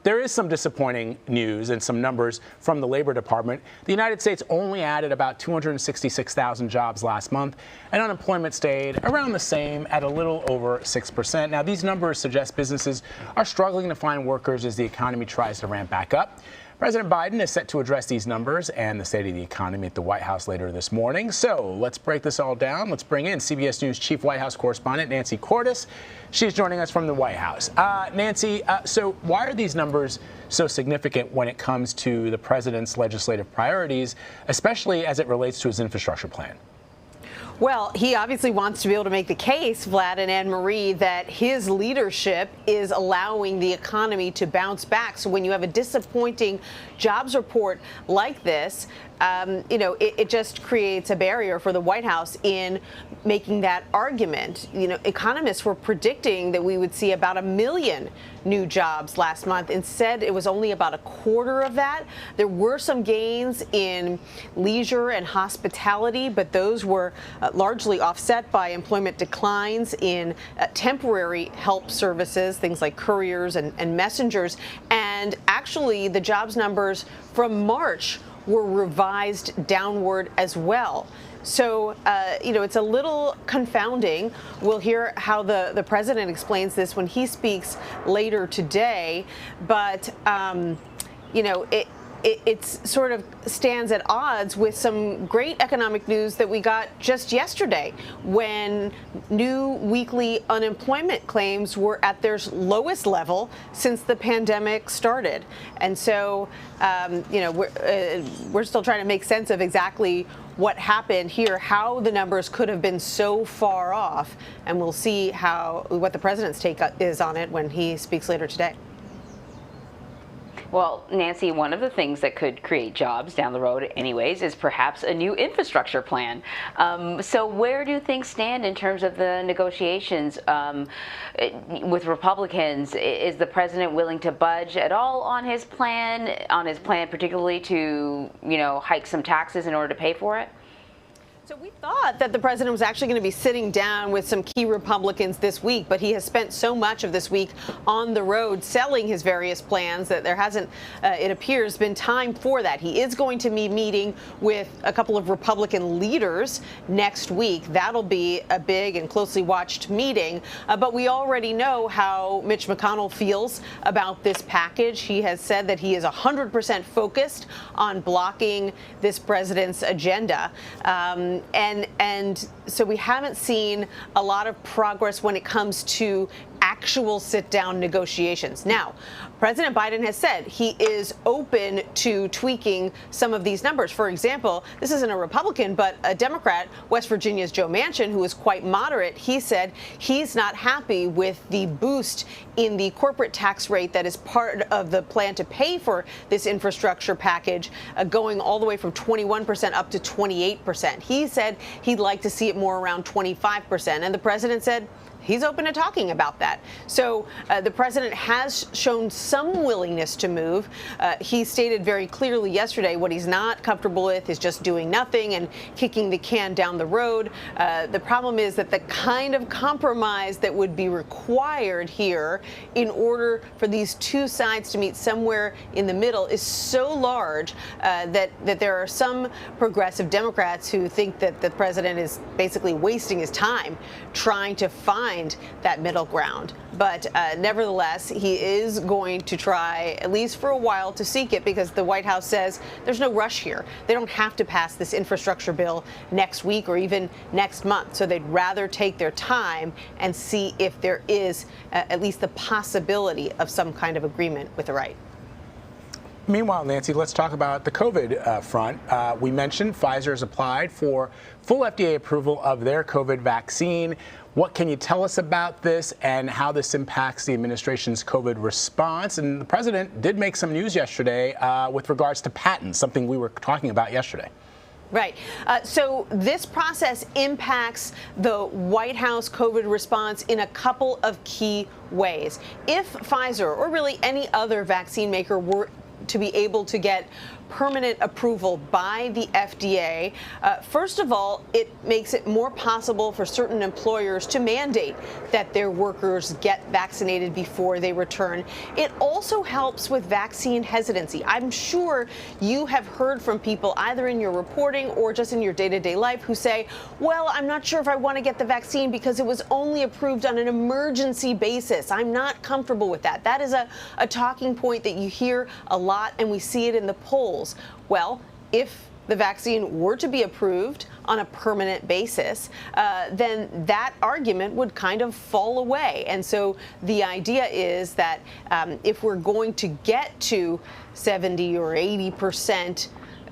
There is some disappointing news and some numbers from the Labor Department. The United States only added about 266,000 jobs last month, and unemployment stayed around the same at a little over 6%. Now, these numbers suggest businesses are struggling to find workers as the economy tries to ramp back up. President Biden is set to address these numbers and the state of the economy at the White House later this morning. So let's break this all down. Let's bring in CBS News Chief White House Correspondent Nancy Cordes. She's joining us from the White House. Nancy, so why are these numbers so significant when it comes to the president's legislative priorities, especially as it relates to his infrastructure plan? Well, he obviously wants to be able to make the case, Vlad and Anne-Marie, that his leadership is allowing the economy to bounce back. So when you have a disappointing jobs report like this, it just creates a barrier for the White House in making that argument. Economists were predicting that we would see about 1 million new jobs last month. Instead, it was only about a quarter of that. There were some gains in leisure and hospitality, but those were largely offset by employment declines in temporary help services, things like couriers and messengers. And actually, the jobs numbers from March were revised downward as well. So, it's a little confounding. We'll hear how the president explains this when he speaks later today. But, it sort of stands at odds with some great economic news that we got just yesterday when new weekly unemployment claims were at their lowest level since the pandemic started. And so, we're still trying to make sense of exactly what happened here, how the numbers could have been so far off. And we'll see what the president's take is on it when he speaks later today. Well, Nancy, one of the things that could create jobs down the road anyways is perhaps a new infrastructure plan. So where do things stand in terms of the negotiations with Republicans? Is the president willing to budge at all on his plan particularly to, hike some taxes in order to pay for it? So we thought that the president was actually going to be sitting down with some key Republicans this week, but he has spent so much of this week on the road selling his various plans that there hasn't, it appears, been time for that. He is going to be meeting with a couple of Republican leaders next week. That'll be a big and closely watched meeting. But we already know how Mitch McConnell feels about this package. He has said that he is 100% focused on blocking this president's agenda. And so we haven't seen a lot of progress when it comes to actual sit-down negotiations. Now, President Biden has said he is open to tweaking some of these numbers. For example, this isn't a Republican, but a Democrat, West Virginia's Joe Manchin, who is quite moderate, he said he's not happy with the boost in the corporate tax rate that is part of the plan to pay for this infrastructure package, going all the way from 21% up to 28%. He said he'd like to see it more around 25%. And the president said he's open to talking about that. So the president has shown some willingness to move. He stated very clearly yesterday what he's not comfortable with is just doing nothing and kicking the can down the road. The problem is that the kind of compromise that would be required here in order for these two sides to meet somewhere in the middle is so large that there are some progressive Democrats who think that the president is basically wasting his time trying to find that middle ground. But nevertheless, he is going to try, at least for a while, to seek it because the White House says there's no rush here. They don't have to pass this infrastructure bill next week or even next month. So they'd rather take their time and see if there is at least the possibility of some kind of agreement with the right. Meanwhile, Nancy, let's talk about the COVID front. We mentioned Pfizer has applied for full FDA approval of their COVID vaccine. What can you tell us about this and how this impacts the administration's COVID response? And the president did make some news yesterday with regards to patents, something we were talking about yesterday. Right. So this process impacts the White House COVID response in a couple of key ways. If Pfizer or really any other vaccine maker were to be able to get permanent approval by the FDA. First of all, it makes it more possible for certain employers to mandate that their workers get vaccinated before they return. It also helps with vaccine hesitancy. I'm sure you have heard from people either in your reporting or just in your day-to-day life who say, well, I'm not sure if I want to get the vaccine because it was only approved on an emergency basis. I'm not comfortable with that. That is a talking point that you hear a lot, and we see it in the polls. Well, if the vaccine were to be approved on a permanent basis, then that argument would kind of fall away. And so the idea is that if we're going to get to 70 or 80%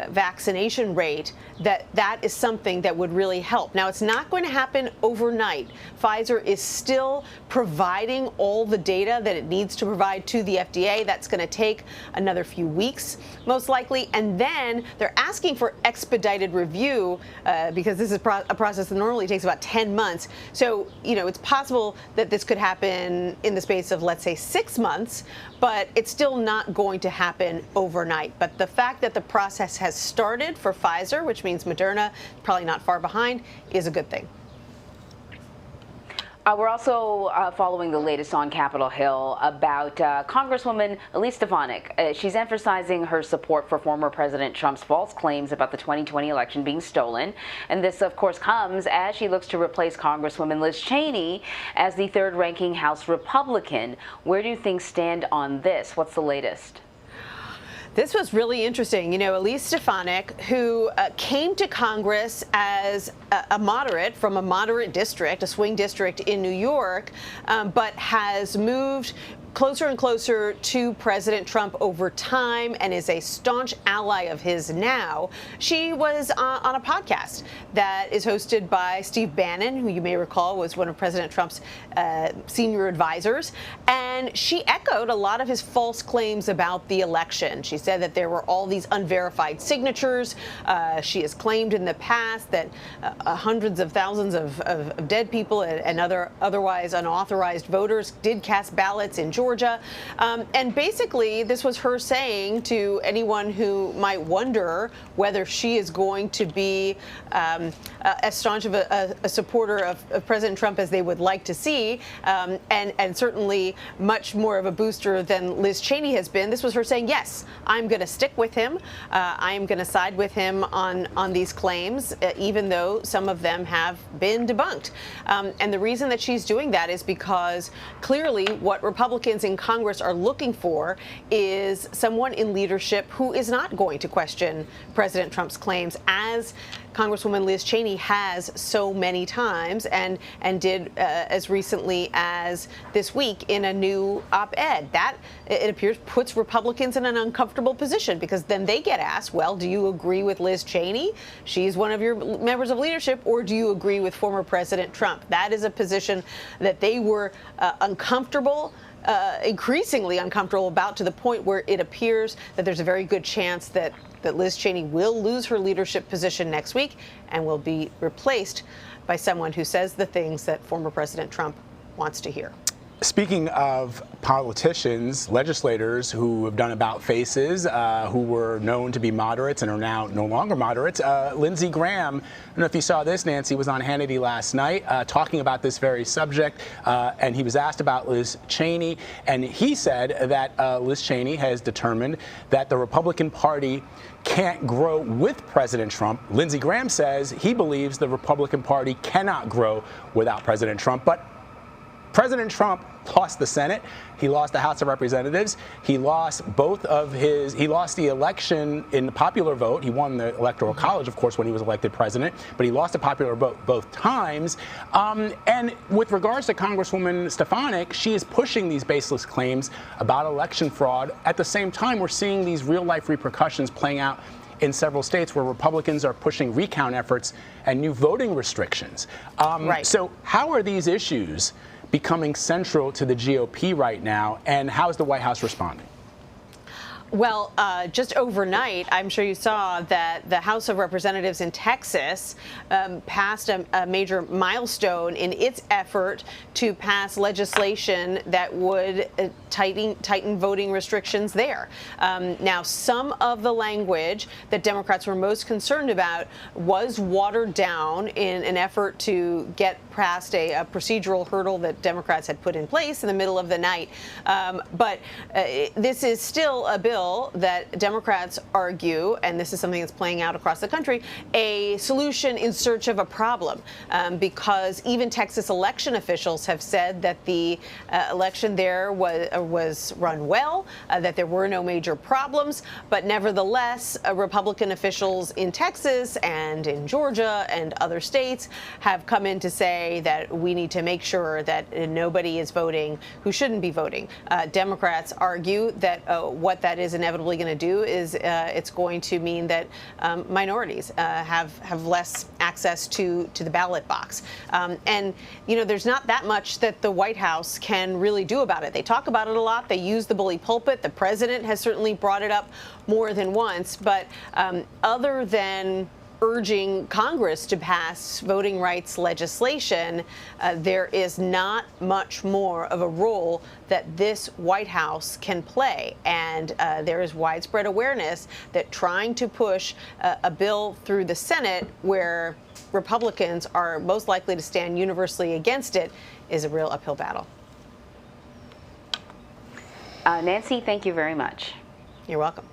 vaccination rate, that is something that would really help. Now, it's not going to happen overnight. Pfizer is still providing all the data that it needs to provide to the FDA. That's going to take another few weeks, most likely. And then they're asking for expedited review because this is a process that normally takes about 10 months. So, it's possible that this could happen in the space of, let's say, 6 months, but it's still not going to happen overnight. But the fact that the process has started for Pfizer, which means Moderna, probably not far behind, is a good thing. We're also following the latest on Capitol Hill about Congresswoman Elise Stefanik. She's emphasizing her support for former President Trump's false claims about the 2020 election being stolen. And this, of course, comes as she looks to replace Congresswoman Liz Cheney as the third-ranking House Republican. Where do things stand on this? What's the latest? This was really interesting. Elise Stefanik, who came to Congress as a moderate from a moderate district, a swing district in New York, but has moved closer and closer to President Trump over time and is a staunch ally of his now. She was on a podcast that is hosted by Steve Bannon, who you may recall was one of President Trump's senior advisors. And she echoed a lot of his false claims about the election. She said that there were all these unverified signatures. She has claimed in the past that hundreds of thousands of dead people and otherwise unauthorized voters did cast ballots in Georgia. And basically, this was her saying to anyone who might wonder whether she is going to be as staunch of a supporter of President Trump as they would like to see, and certainly much more of a booster than Liz Cheney has been. This was her saying, yes, I'm going to stick with him. I am going to side with him on these claims, even though some of them have been debunked. And the reason that she's doing that is because clearly what Republicans in Congress are looking for is someone in leadership who is not going to question President Trump's claims, as Congresswoman Liz Cheney has so many times and did as recently as this week in a new op-ed. That, it appears, puts Republicans in an uncomfortable position because then they get asked, well, do you agree with Liz Cheney? She's one of your members of leadership, or do you agree with former President Trump? That is a position that they were increasingly uncomfortable about, to the point where it appears that there's a very good chance that Liz Cheney will lose her leadership position next week and will be replaced by someone who says the things that former President Trump wants to hear. Speaking of politicians, legislators who have done about faces, who were known to be moderates and are now no longer moderates, Lindsey Graham, I don't know if you saw this, Nancy, was on Hannity last night talking about this very subject, and he was asked about Liz Cheney, and he said that Liz Cheney has determined that the Republican Party can't grow with President Trump. Lindsey Graham says he believes the Republican Party cannot grow without President Trump, but President Trump lost the Senate. He lost the House of Representatives. He lost he lost the election in the popular vote. He won the Electoral College, of course, when he was elected president, but he lost the popular vote both times. And with regards to Congresswoman Stefanik, she is pushing these baseless claims about election fraud. At the same time, we're seeing these real-life repercussions playing out in several states where Republicans are pushing recount efforts and new voting restrictions. Right. So how are these issues becoming central to the GOP right now, and how is the White House responding? Well, just overnight, I'm sure you saw that the House of Representatives in Texas passed a major milestone in its effort to pass legislation that would tighten voting restrictions there. Now, some of the language that Democrats were most concerned about was watered down in an effort to get past a procedural hurdle that Democrats had put in place in the middle of the night. But this is still a bill that Democrats argue, and this is something that's playing out across the country, a solution in search of a problem, because even Texas election officials have said that the election there was run well, that there were no major problems, but nevertheless, Republican officials in Texas and in Georgia and other states have come in to say that we need to make sure that nobody is voting who shouldn't be voting. Democrats argue that what that is inevitably going to do is it's going to mean that minorities have less access to the ballot box. And, you know, there's not that much that the White House can really do about it. They talk about it a lot. They use the bully pulpit. The president has certainly brought it up more than once. But other than urging Congress to pass voting rights legislation, there is not much more of a role that this White House can play. And there is widespread awareness that trying to push a bill through the Senate where Republicans are most likely to stand universally against it is a real uphill battle. Nancy, thank you very much. You're welcome.